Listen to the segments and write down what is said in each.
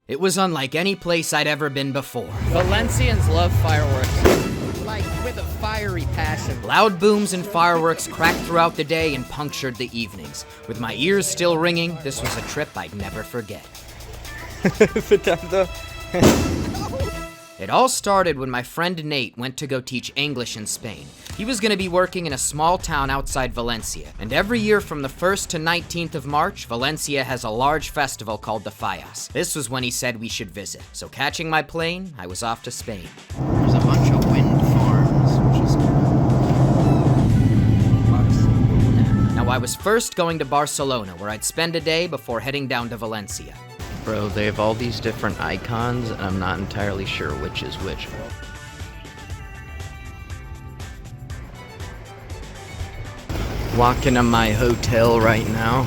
It was unlike any place I'd ever been before. Valencians love fireworks. Like, with a fiery passion. Loud booms and fireworks cracked throughout the day and punctured the evenings. With my ears still ringing, this was a trip I'd never forget. It all started when my friend Nate went to go teach English in Spain. He was going to be working in a small town outside Valencia, and every year from the 1st to 19th of March, Valencia has a large festival called the Fallas. This was when he said we should visit. So catching my plane, I was off to Spain. There's a bunch of wind farms, which is cool. Now I was first going to Barcelona, where I'd spend a day before heading down to Valencia. Bro, they have all these different icons, and I'm not entirely sure which is which. Walking to my hotel right now.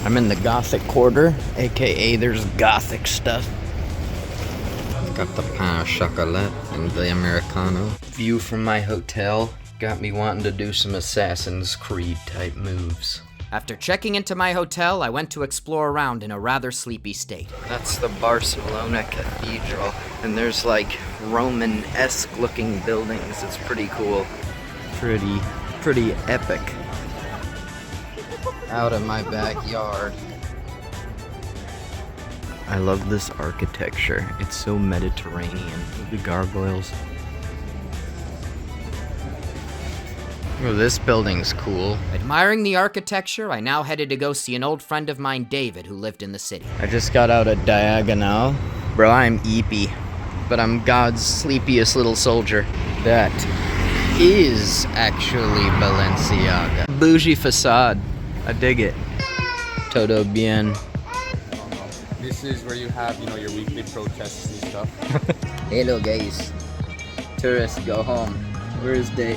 I'm in the Gothic Quarter, aka there's Gothic stuff. Got the pain au chocolat and the Americano. View from my hotel got me wanting to do some Assassin's Creed type moves. After checking into my hotel, I went to explore around in a rather sleepy state. That's the Barcelona Cathedral, and there's like Roman-esque looking buildings. It's pretty cool. Pretty epic. Out of my backyard. I love this architecture. It's so Mediterranean. The gargoyles. Oh, this building's cool. Admiring the architecture, I now headed to go see an old friend of mine, David, who lived in the city. I just got out of Diagonal. Bro, I'm eepy, but I'm God's sleepiest little soldier. That is actually Balenciaga. Bougie facade. I dig it. Todo bien. This is where you have, your weekly protests and stuff. Hello guys. Tourists go home. Where is they?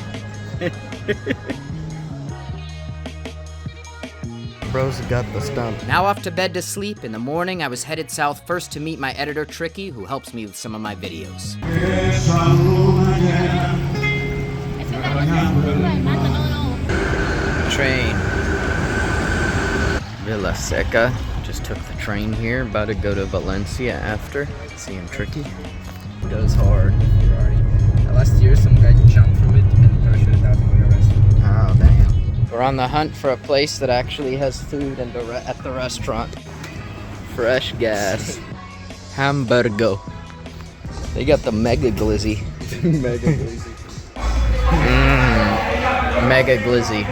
Bro's got the stump. Now off to bed to sleep. In the morning, I was headed south first to meet my editor, Tricky, who helps me with some of my videos. Train. Villa Seca. Just took the train here. About to go to Valencia after. Seeing Tricky. Goes hard. Last year, some guy jumped from it and parachuted out and got arrested. Oh, damn. We're on the hunt for a place that actually has food and at the restaurant. Fresh gas. Hamburgo. They got the mega glizzy. Mega crazy. Mega glizzy.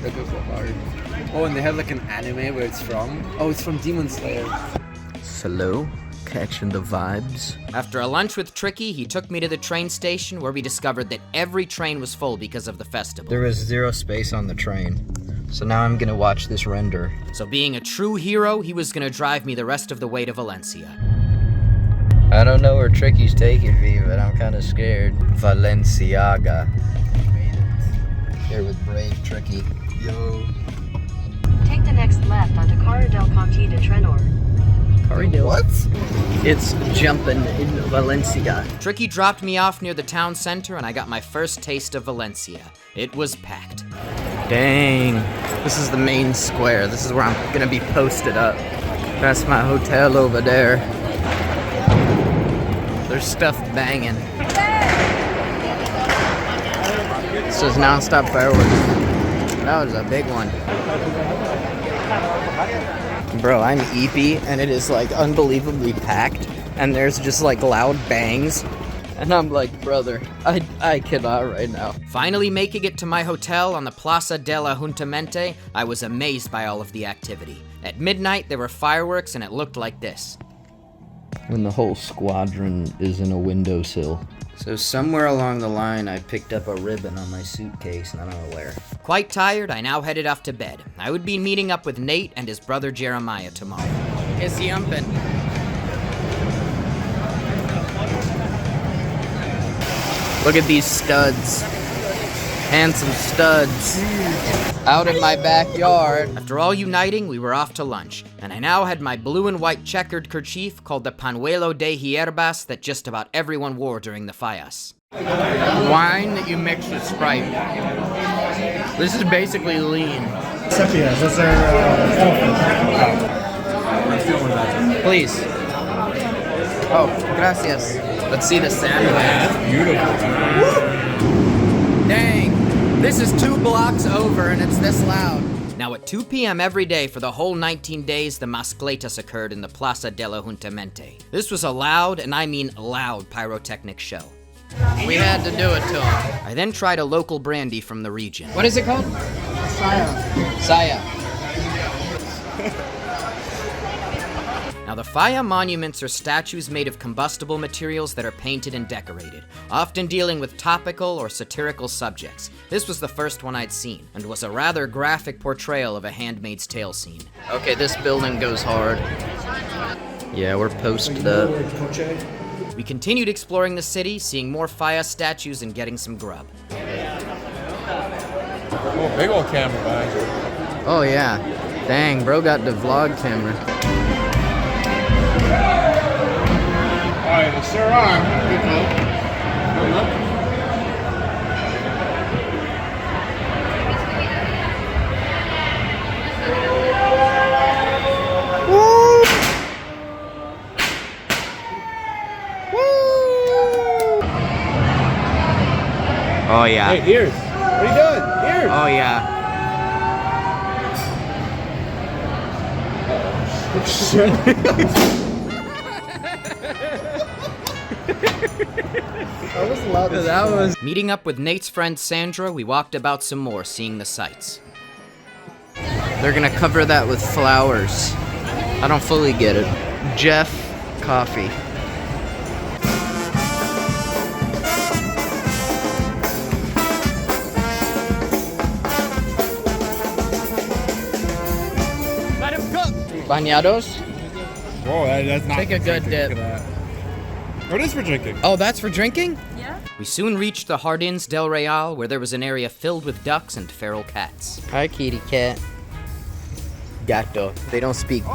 That goes so hard. Oh, and they have like an anime where it's from. Oh, it's from Demon Slayer. Slow. Catching the vibes. After a lunch with Tricky, he took me to the train station where we discovered that every train was full because of the festival. There was zero space on the train. So now I'm gonna watch this render. So being a true hero, he was gonna drive me the rest of the way to Valencia. I don't know where Tricky's taking me, but I'm kind of scared. Valenciaga. Here with brave Tricky. Yo. Take the next left onto Carra del Conti de Trenor. What? It's jumping in Valencia. Tricky dropped me off near the town center and I got my first taste of Valencia. It was packed. Dang. This is the main square. This is where I'm gonna be posted up. That's my hotel over there. There's stuff banging. This is non-stop fireworks. That was a big one. Bro, I'm eepy, and it is like unbelievably packed, and there's just like loud bangs, and I'm like, brother, I cannot right now. Finally making it to my hotel on the Plaza de la Juntamente, I was amazed by all of the activity. At midnight, there were fireworks, and it looked like this. When the whole squadron is in a windowsill. So somewhere along the line, I picked up a ribbon on my suitcase, and I don't know where. Quite tired, I now headed off to bed. I would be meeting up with Nate and his brother Jeremiah tomorrow. It's yumpin'. Look at these studs. Handsome studs. Out in my backyard. After all uniting, we were off to lunch, and I now had my blue and white checkered kerchief called the Pañuelo de Hierbas that just about everyone wore during the Fallas. Wine that you mix with Sprite. This is basically lean. Sepias, those are Please. Oh, gracias. Let's see the sandwich. Beautiful. Dang, this is 2 blocks over and it's this loud. Now at 2 p.m. every day for the whole 19 days, the Mascletas occurred in the Plaza de la Juntamente. This was a loud, and I mean loud, pyrotechnic show. We had to do it to him. I then tried a local brandy from the region. What is it called? Saya. Now the Falla monuments are statues made of combustible materials that are painted and decorated, often dealing with topical or satirical subjects. This was the first one I'd seen, and was a rather graphic portrayal of a Handmaid's Tale scene. Okay, this building goes hard. Yeah, we're posted up. We continued exploring the city, seeing more Falla statues and getting some grub. Oh, big old camera behind you. Oh yeah. Dang, bro got the vlog camera. Alright, they sure are. Oh yeah. Hey, ears. What are you doing? Ears. Oh yeah. That was Meeting up with Nate's friend Sandra, we walked about some more, seeing the sights. They're gonna cover that with flowers. I don't fully get it. Jeff Coffee. Let him cook! Bañados? Whoa, that's not. Take a good drinking. dip. Look at that. Oh, it is for drinking. Oh, that's for drinking? Yeah. We soon reached the Jardins del Real, where there was an area filled with ducks and feral cats. Hi, kitty cat. Gato. They don't speak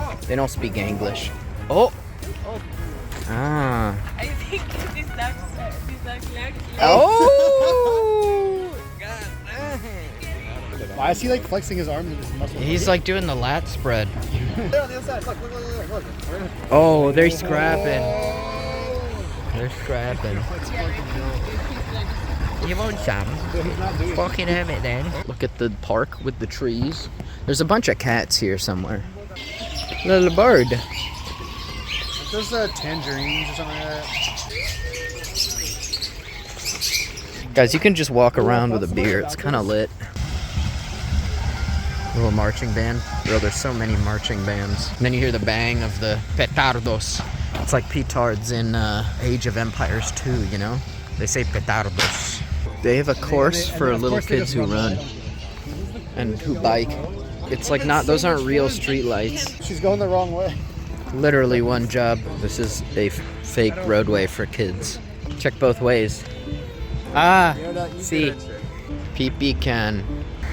English. Oh. Ah. I think this duck's lucky. Oh. Why is he like flexing his arms and his muscles? He's like doing the lat spread. Oh, they're scrapping. They're scrapping. You want some? Fucking hermit then. Look at the park with the trees. There's a bunch of cats here somewhere. Little bird. Those tangerines or something like that. Guys, you can just walk around with a beer. It's kind of lit. Little marching band. Bro, there's so many marching bands. And then you hear the bang of the petardos. It's like petards in Age of Empires 2, you know? They say petardos. They have a course for little kids who run and who bike. It's like not, those aren't real street lights. She's going the wrong way. Literally one job. This is a fake roadway for kids. Check both ways. Ah, see. Pee-pee can.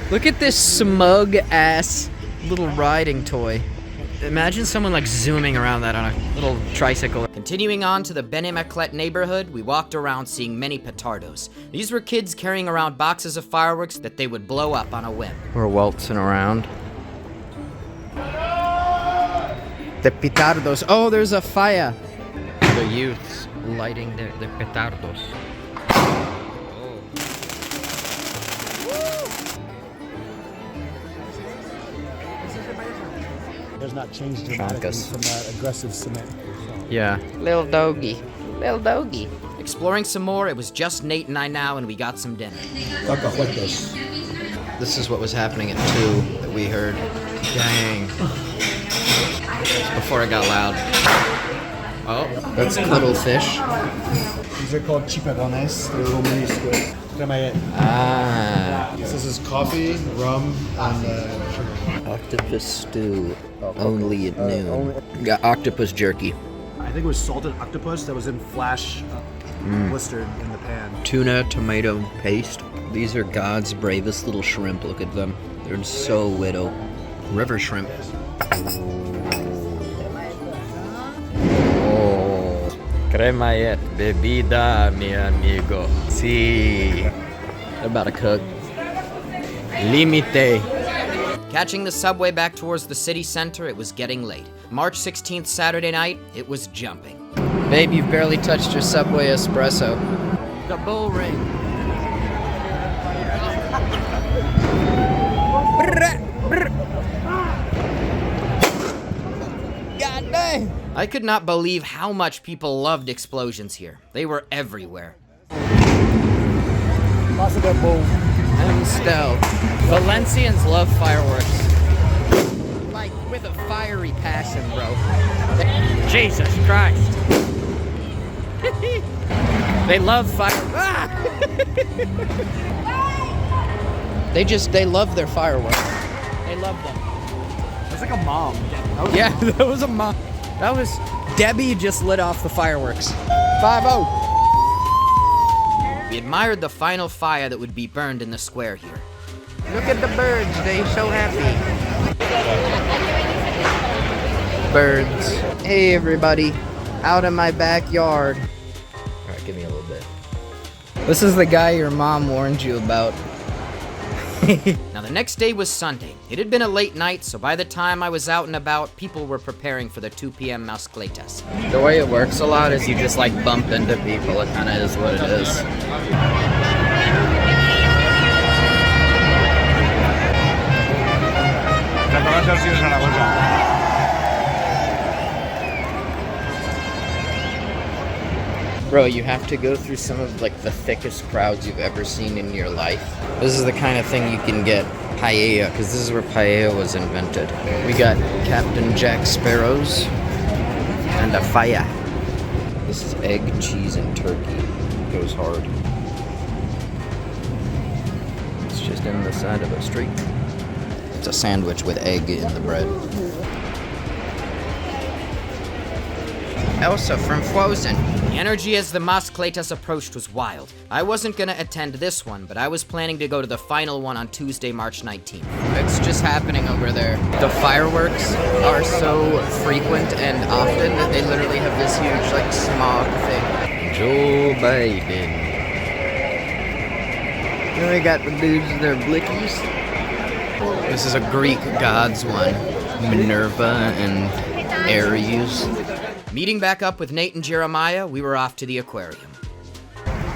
Look at this smug ass little riding toy. Imagine someone like zooming around that on a little tricycle. Continuing on to the Benemaclet neighborhood, we walked around seeing many petardos. These were kids carrying around boxes of fireworks that they would blow up on a whim. We're waltzing around. The petardos. Oh, there's a fire. The youths lighting the petardos. Has not changed dramatically from that aggressive cement. Yeah. Little doggy. Little doggy. Exploring some more, it was just Nate and I now, and we got some dinner. This is what was happening at 2 that we heard. Dang. Before it got loud. Oh, that's cuttlefish. These are called chiparones. They're little mini squid. Ah. This is coffee, rum, and sugar. Octopus stew. Only at noon. Got octopus jerky. I think it was salted octopus that was in flash blistered in the pan. Tuna tomato paste. These are God's bravest little shrimp. Look at them. They're so little. River shrimp. Oh. Crema bebida, mi amigo. Si. They're about to cook. Limite. Catching the subway back towards the city center, it was getting late. March 16th, Saturday night, it was jumping. Babe, you've barely touched your Subway espresso. The bull ring. God dang! I could not believe how much people loved explosions here. They were everywhere. And still, Valencians love fireworks. Like, with a fiery passion, bro. Jesus Christ. They love fireworks. They love their fireworks. They love them. It's like a mom. Yeah, that was a mom. That was Debbie just lit off the fireworks. 5-0. We admired the final fire that would be burned in the square here. Look at the birds, they're so happy. Birds. Hey everybody, out in my backyard. Alright, give me a little bit. This is the guy your mom warned you about. Now the next day was Sunday. It had been a late night, so by the time I was out and about, people were preparing for the 2 p.m. Mascletas. The way it works a lot is you just like bump into people. It kind of is what it is. Bro, you have to go through some of like the thickest crowds you've ever seen in your life. This is the kind of thing you can get paella, because this is where paella was invented. We got Captain Jack Sparrows and a fire. This is egg, cheese, and turkey. It goes hard. It's just in the side of a street. It's a sandwich with egg in the bread. Elsa from Frozen. The energy as the Mascletas approached was wild. I wasn't gonna attend this one, but I was planning to go to the final one on Tuesday, March 19th. It's just happening over there. The fireworks are so frequent and often that they literally have this huge, like, smog thing. Joe Biden. Then we got the dudes with their blickies. This is a Greek gods one. Minerva and Ares. Meeting back up with Nate and Jeremiah, we were off to the aquarium.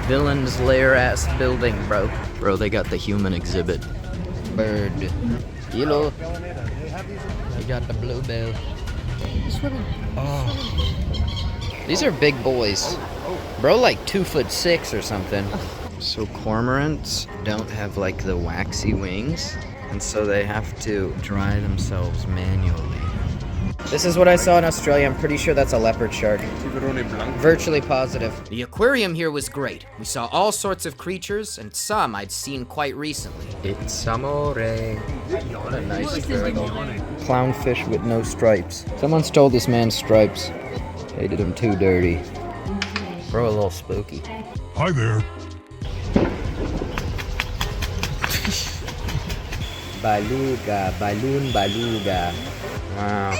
Villain's lair ass building, bro. Bro, they got the human exhibit. Bird. Hello. You got the bluebell. Oh. These are big boys. Bro, like 2'6" or something. So cormorants don't have like the waxy wings, and so they have to dry themselves manually. This is what I saw in Australia. I'm pretty sure that's a leopard shark. Virtually positive. The aquarium here was great. We saw all sorts of creatures, and some I'd seen quite recently. It's amore. What a nice turtle. Clownfish with no stripes. Someone stole this man's stripes. They did him too dirty. Bro, a little spooky. Hi there. Beluga, balloon beluga. Wow.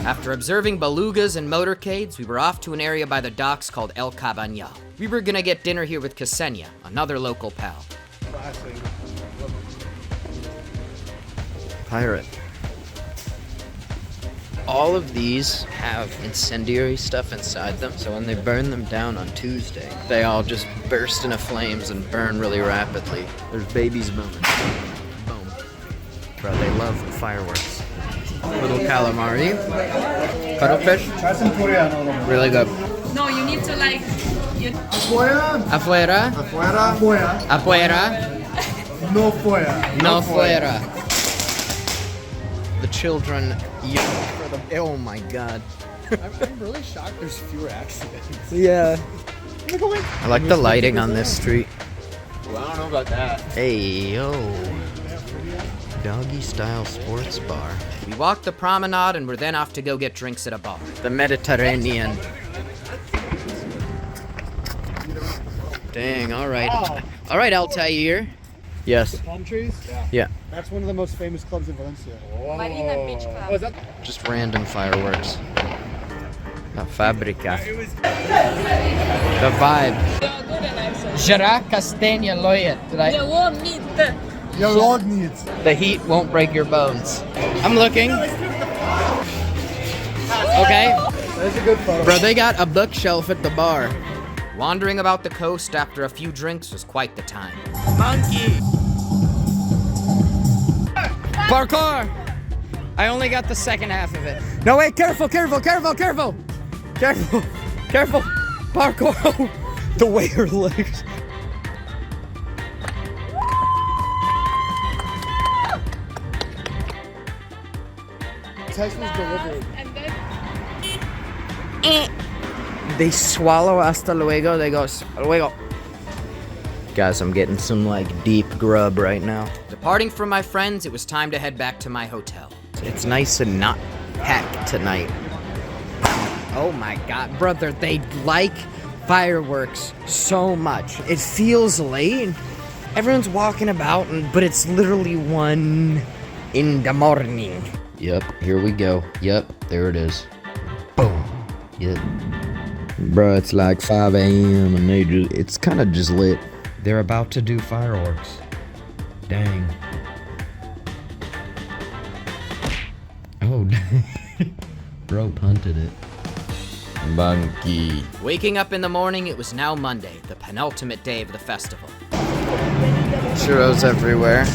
After observing belugas and motorcades, we were off to an area by the docks called El Cabañal. We were gonna get dinner here with Ksenia, another local pal. Pirate. All of these have incendiary stuff inside them, so when they burn them down on Tuesday, they all just burst into flames and burn really rapidly. There's babies booming. Boom. Bro, they love fireworks. Little calamari. Cuttlefish. Try some Korean a little bit. Really good. No, you need to like. Fuera. Afuera. Fuera. Fuera. Afuera. No fuera. No fuera. The children yell for the. Oh my god. I'm really shocked there's fewer accidents. Yeah. I like the lighting on this street. Well, I don't know about that. Hey, yo. Doggy style sports bar. We walked the promenade and were then off to go get drinks at a bar. The Mediterranean. Dang, alright. Alright, Altair. Yes. Palm trees? Yeah. That's one of the most famous clubs in Valencia. Marina Beach Club. Oh, is that? Just random fireworks. La Fabrica. The vibe. Jara Castagna Loyet. Your log needs. The heat won't break your bones. I'm looking. Okay. That's a good photo. Bro, they got a bookshelf at the bar. Wandering about the coast after a few drinks was quite the time. Monkey! Parkour! I only got the second half of it. No, wait, careful, careful, careful, careful! Careful, careful! Parkour! The way her legs. Text was delivered. They swallow hasta luego, they go hasta luego. Guys, I'm getting some like deep grub right now. Departing from my friends, it was time to head back to my hotel. It's nice and not packed tonight. Oh my god, brother, they like fireworks so much. It feels late. Everyone's walking about, but it's literally 1 in the morning. Yep, here we go. Yep, there it is. Boom. Yep. Bro, it's like 5 a.m. and it's kind of just lit. They're about to do fireworks. Dang. Oh, dang. Bro punted it. Monkey. Waking up in the morning, it was now Monday, the penultimate day of the festival. Churros everywhere.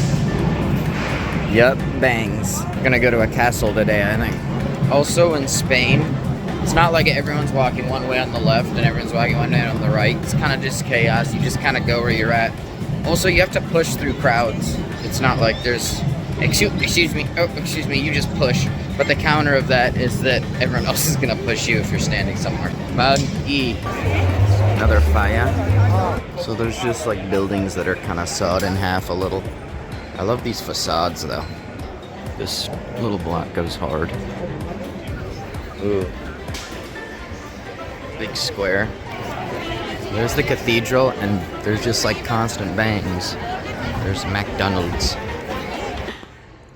Yup, bangs. We're gonna go to a castle today, I think. Also in Spain, it's not like everyone's walking one way on the left and everyone's walking one way on the right. It's kind of just chaos. You just kind of go where you're at. Also, you have to push through crowds. It's not like there's, excuse me, you just push. But the counter of that is that everyone else is gonna push you if you're standing somewhere. Monkey. Another fire. So there's just like buildings that are kind of sawed in half a little. I love these facades though. This little block goes hard. Ooh. Big square. There's the cathedral and there's just like constant bangs. There's McDonald's.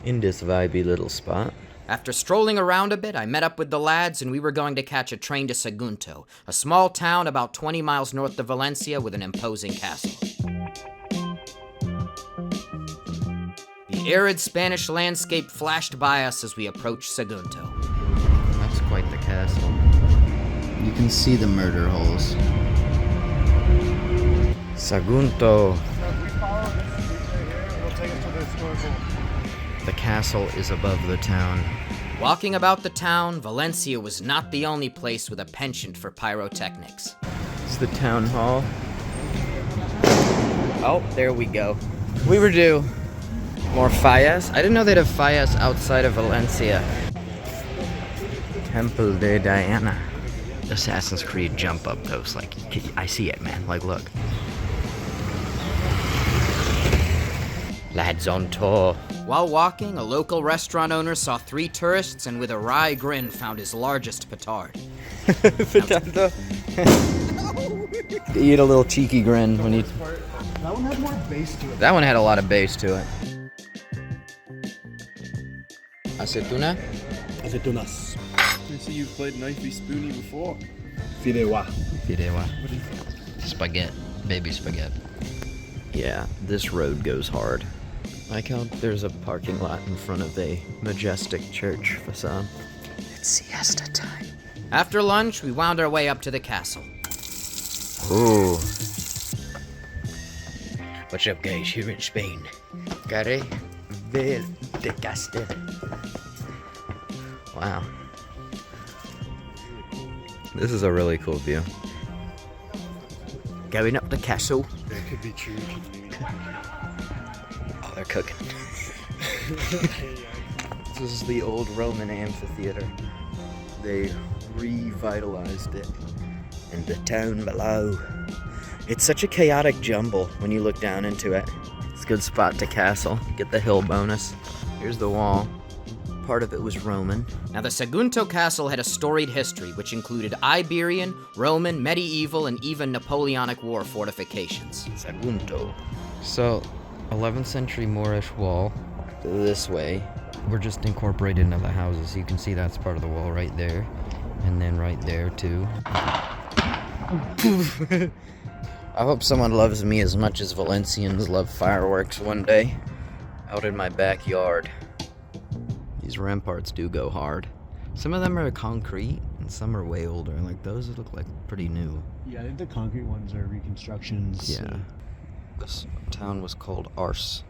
In this vibey little spot. After strolling around a bit, I met up with the lads and we were going to catch a train to Sagunto, a small town about 20 miles north of Valencia with an imposing castle. The arid Spanish landscape flashed by us as we approached Sagunto. That's quite the castle. You can see the murder holes. Sagunto. The castle is above the town. Walking about the town, Valencia was not the only place with a penchant for pyrotechnics. It's the town hall. Oh, there we go. We were due. More fallas? I didn't know they'd have fallas outside of Valencia. Temple de Diana. Assassin's Creed jump up ghost. Like, I see it, man. Like, look. Lads on tour. While walking, a local restaurant owner saw 3 tourists and with a wry grin found his largest petard. Petardo. You get a little cheeky grin when you... That one had more bass to it. That one had a lot of bass to it. Aceituna? Aceitunas. I see you've played Knifey Spoony before. Fideuá. Fideuá. Spaghetti. Baby spaghetti. Yeah, this road goes hard. Like how there's a parking lot in front of a majestic church facade. It's siesta time. After lunch, we wound our way up to the castle. Ooh. What's up, guys? Here in Spain. Carre del de Castel. Wow. This is a really cool view. Going up the castle. That could be true. Oh, they're cooking. This is the old Roman amphitheater. They revitalized it. And the town below. It's such a chaotic jumble when you look down into it. It's a good spot to castle. Get the hill bonus. Here's the wall. Part of it was Roman. Now, the Sagunto Castle had a storied history, which included Iberian, Roman, medieval, and even Napoleonic War fortifications. Sagunto. So, 11th century Moorish wall. This way. We're just incorporated into the houses. You can see that's part of the wall right there. And then right there too. I hope someone loves me as much as Valencians love fireworks one day. Out in my backyard. These ramparts do go hard. Some of them are concrete and some are way older. Like those look like pretty new. Yeah, I think the concrete ones are reconstructions. Yeah. This town was called Arce.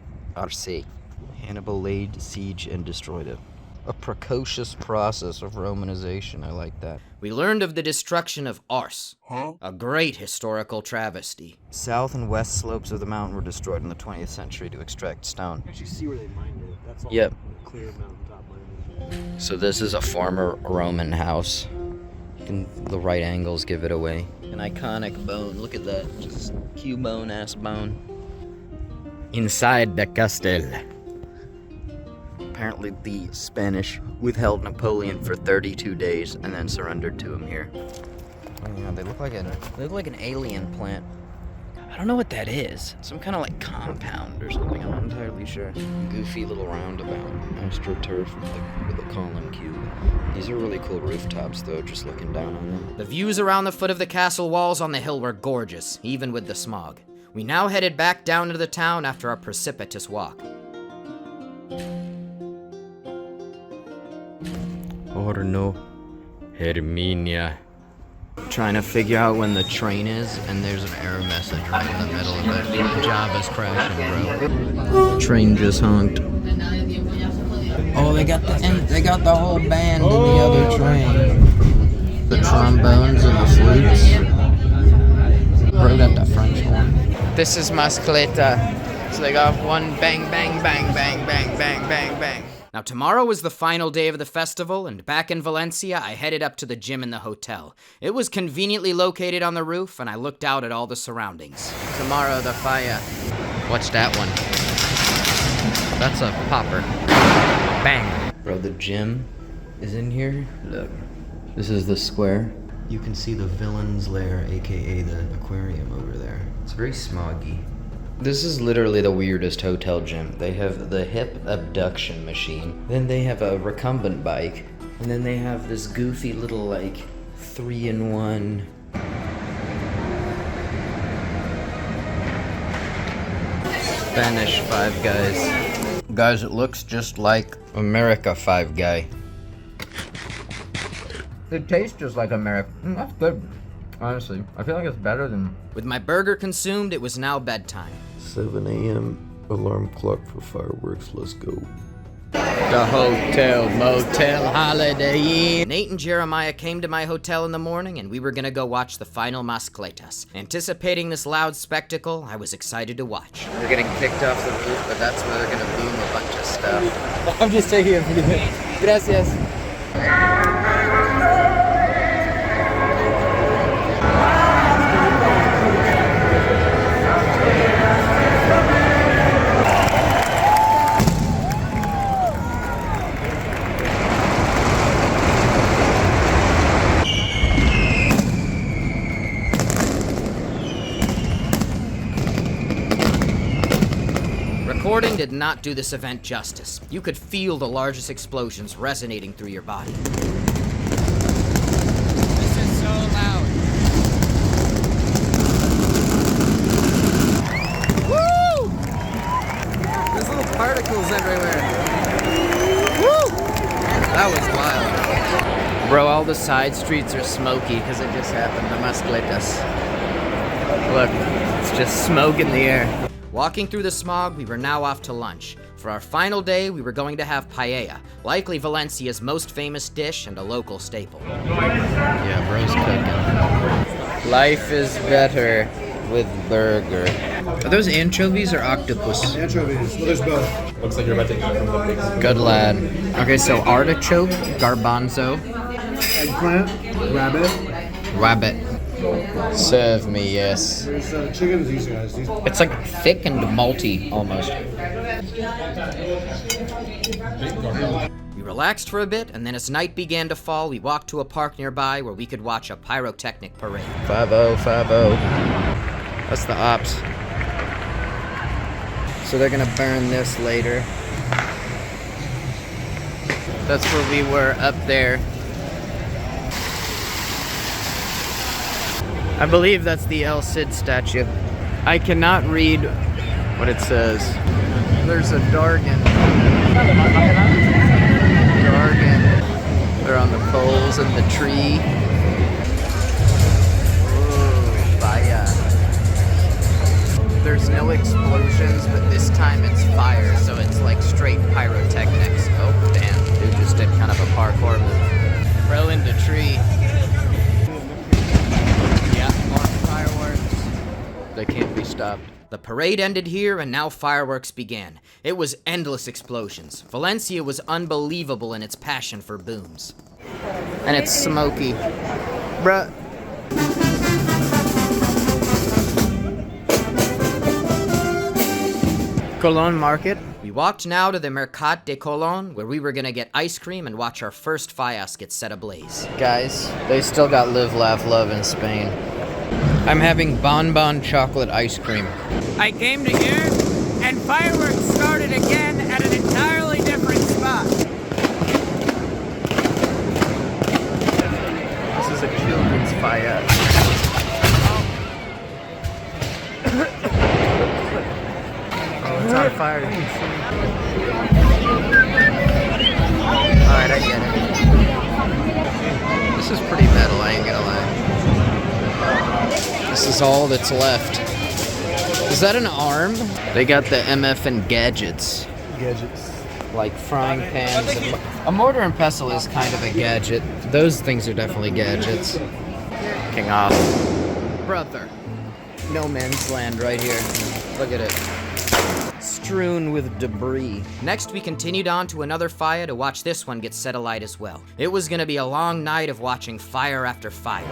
Hannibal laid siege and destroyed it. A precocious process of Romanization. I like that. We learned of the destruction of Arce, a great historical travesty. South and west slopes of the mountain were destroyed in the 20th century to extract stone. You actually see where they mined it. That's all. Yep. Clear mountaintop mining. So this is a former Roman house. The right angles give it away. An iconic bone. Look at that. Just Cubone-ass bone. Inside the castle. Apparently the Spanish withheld Napoleon for 32 days and then surrendered to him here. Oh yeah, they look like an alien plant. I don't know what that is. Some kind of like compound or something. I'm not entirely sure. Goofy little roundabout. AstroTurf with a column cube. These are really cool rooftops though, just looking down on them. The views around the foot of the castle walls on the hill were gorgeous, even with the smog. We now headed back down into the town after our precipitous walk. Orno, Herminia. Trying to figure out when the train is, and there's an error message right in the middle of it. Java's crashing, bro. Train just honked. Oh, they got the whole band in the other train. The trombones and the flutes. Bro got the French horn. This is Mascleta. So they got one bang, bang, bang, bang, bang, bang, bang, bang. Now tomorrow was the final day of the festival, and back in Valencia, I headed up to the gym in the hotel. It was conveniently located on the roof, and I looked out at all the surroundings. Tomorrow the fire. What's that one? That's a popper. Bang. Bro, the gym is in here. Look, this is the square. You can see the villain's lair, aka the aquarium over there. It's very smoggy. This is literally the weirdest hotel gym. They have the hip abduction machine, then they have a recumbent bike, and then they have this goofy little like 3-in-1 Spanish Five Guys. Guys, it looks just like America Five Guy. It tastes just like America. That's good. Honestly, I feel like it's better than... With my burger consumed, it was now bedtime. 7 a.m. alarm clock for fireworks. Let's go. The Hotel Motel Holiday Inn. Nate and Jeremiah came to my hotel in the morning, and we were gonna go watch the final Mascletas. Anticipating this loud spectacle, I was excited to watch. They're getting kicked off the roof, but that's where they're gonna boom a bunch of stuff. I'm just taking a video. Gracias. Recording did not do this event justice. You could feel the largest explosions resonating through your body. This is so loud. Woo! There's little particles everywhere. Woo! That was wild. Bro, all the side streets are smoky because it just happened. The Mascletas. Look, it's just smoke in the air. Walking through the smog, we were now off to lunch. For our final day, we were going to have paella, likely Valencia's most famous dish and a local staple. Yeah, bro's cooking. Life is better with burger. Are those anchovies or octopus? Anchovies. Well, there's both. Looks like you're about to eat from the big. Good lad. Okay, so artichoke, garbanzo, Eggplant. Rabbit. rabbit. Serve me, yes. There's chicken. These guys. These. It's like thick and malty, almost. We relaxed for a bit, and then as night began to fall, we walked to a park nearby where we could watch a pyrotechnic parade. 5-0, 5-0. That's the ops. So they're gonna burn this later. That's where we were up there. I believe that's the El Cid statue. I cannot read what it says. There's a Dargan. They're on the poles and the tree. Ooh, fire. There's no explosions, but this time it's fire, so it's like straight pyrotechnics. Oh, damn. Dude just did kind of a parkour move. Throw into tree. Yeah, more fireworks. They can't be stopped. The parade ended here, and now fireworks began. It was endless explosions. Valencia was unbelievable in its passion for booms. And it's smoky. Bruh. Colon Market. We walked now to the Mercat de Colon, where we were gonna get ice cream and watch our first fallas get set ablaze. Guys, they still got Live, Laugh, Love in Spain. I'm having bonbon chocolate ice cream. I came to here, and fireworks started again at an entirely different spot. This is a children's fire. Oh, it's on fire. You can see. Alright, I get it. This is pretty metal, I ain't gonna lie. This is all that's left. Is that an arm? They got the MF and gadgets. Gadgets. Like frying pans. And a mortar and pestle is kind of a gadget. Those things are definitely gadgets. King off. Brother. No man's land right here. Look at it. Strewn with debris. Next, we continued on to another fire to watch this one get set alight as well. It was gonna be a long night of watching fire after fire.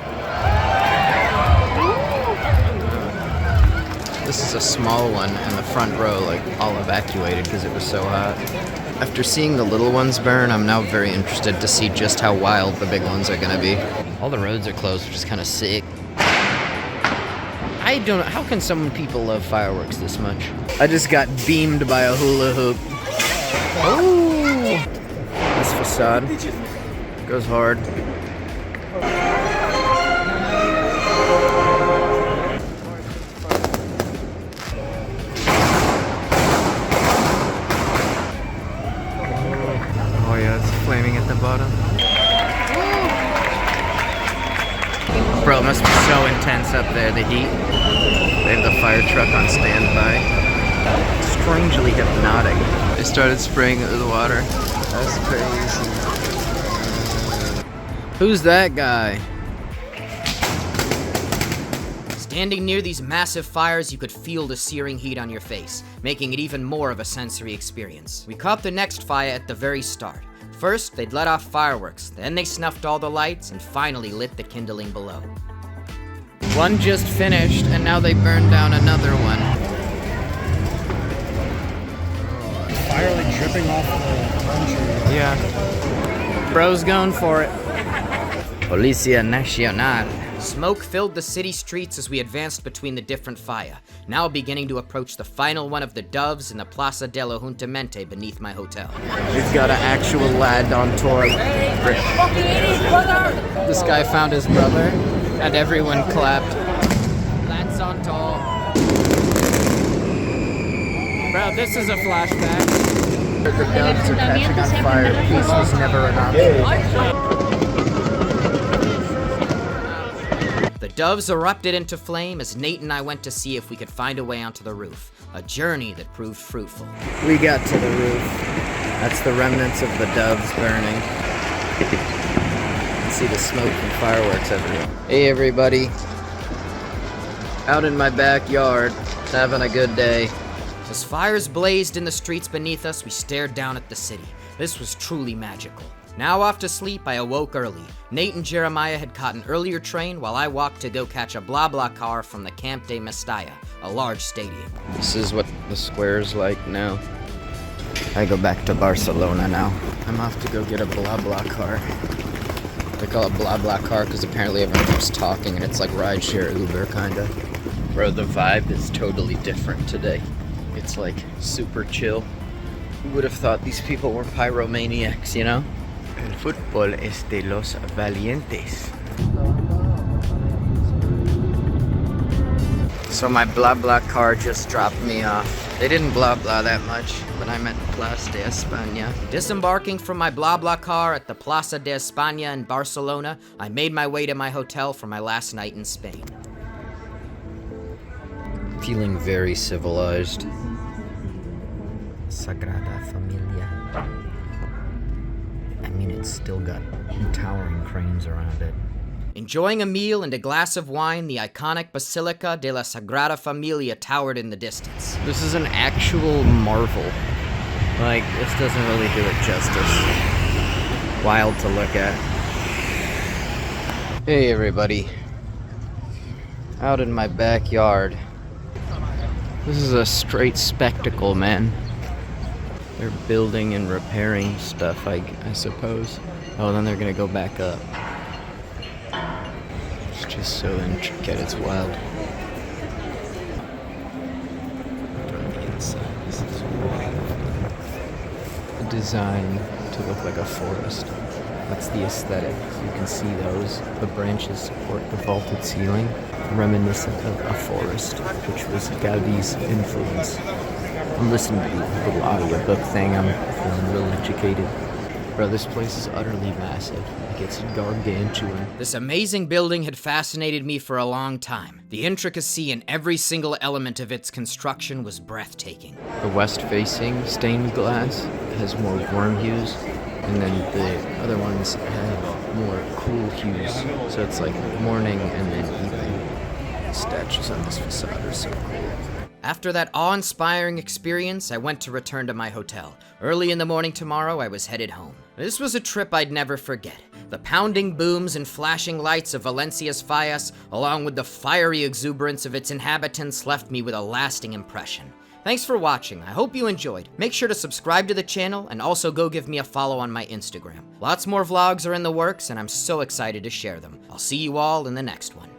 This is a small one, and the front row, like, all evacuated because it was so hot. After seeing the little ones burn, I'm now very interested to see just how wild the big ones are gonna be. All the roads are closed, which is kind of sick. I don't know, how can people love fireworks this much? I just got beamed by a hula hoop. Oh! This facade goes hard. Oh yeah, it's flaming at the bottom. Bro, it must be so intense up there, the heat. They have the fire truck on standby. Strangely hypnotic. They started spraying it with the water. That's crazy. Who's that guy? Standing near these massive fires, you could feel the searing heat on your face, making it even more of a sensory experience. We caught the next fire at the very start. First, they'd let off fireworks, then they snuffed all the lights and finally lit the kindling below. One just finished, and now they burned down another one. Fire like dripping off the palm tree. Yeah. Bro's going for it. Policia Nacional. Smoke filled the city streets as we advanced between the different fire, now beginning to approach the final one of the doves in the Plaza de la Juntamente beneath my hotel. We've got an actual lad on tour. This guy found his brother, and everyone clapped. Lads on tour. Bro, this is a flashback. The doves are catching on fire. Peace was never an option. The doves erupted into flame as Nate and I went to see if we could find a way onto the roof, a journey that proved fruitful. We got to the roof. That's the remnants of the doves burning. You can see the smoke from fireworks everywhere. Hey everybody. Out in my backyard, having a good day. As fires blazed in the streets beneath us, we stared down at the city. This was truly magical. Now off to sleep, I awoke early. Nate and Jeremiah had caught an earlier train while I walked to go catch a blah car from the Camp de Mestalla, a large stadium. This is what the square's like now. I go back to Barcelona now. I'm off to go get a blah car. They call it blah car because apparently everyone keeps talking and it's like rideshare Uber kinda. Bro, the vibe is totally different today. It's like super chill. Who would have thought these people were pyromaniacs, you know? El fútbol es de los valientes. So my blah blah car just dropped me off. They didn't blah blah that much, but I'm at Plaza de España. Disembarking from my blah blah car at the Plaza de España in Barcelona, I made my way to my hotel for my last night in Spain. Feeling very civilized. Sagrada Familia. I mean, it's still got towering cranes around it. Enjoying a meal and a glass of wine, the iconic Basilica de la Sagrada Familia towered in the distance. This is an actual marvel. Like, this doesn't really do it justice. Wild to look at. Hey everybody. Out in my backyard. This is a straight spectacle, man. They're building and repairing stuff, I suppose. Oh, then they're gonna go back up. It's just so intricate, it's wild. From the inside, this is the design to look like a forest. That's the aesthetic. You can see those. The branches support the vaulted ceiling, reminiscent of a forest, which was Gaudi's influence. I'm listening to the little audiobook thing. I'm feeling real educated. Bro, this place is utterly massive. Like, it's gargantuan. This amazing building had fascinated me for a long time. The intricacy in every single element of its construction was breathtaking. The west-facing stained glass has more warm hues, and then the other ones have more cool hues. So it's like morning and then evening. The statues on this facade are so cool. After that awe-inspiring experience, I went to return to my hotel. Early in the morning tomorrow, I was headed home. This was a trip I'd never forget. The pounding booms and flashing lights of Valencia's Fallas, along with the fiery exuberance of its inhabitants, left me with a lasting impression. Thanks for watching. I hope you enjoyed. Make sure to subscribe to the channel and also go give me a follow on my Instagram. Lots more vlogs are in the works and I'm so excited to share them. I'll see you all in the next one.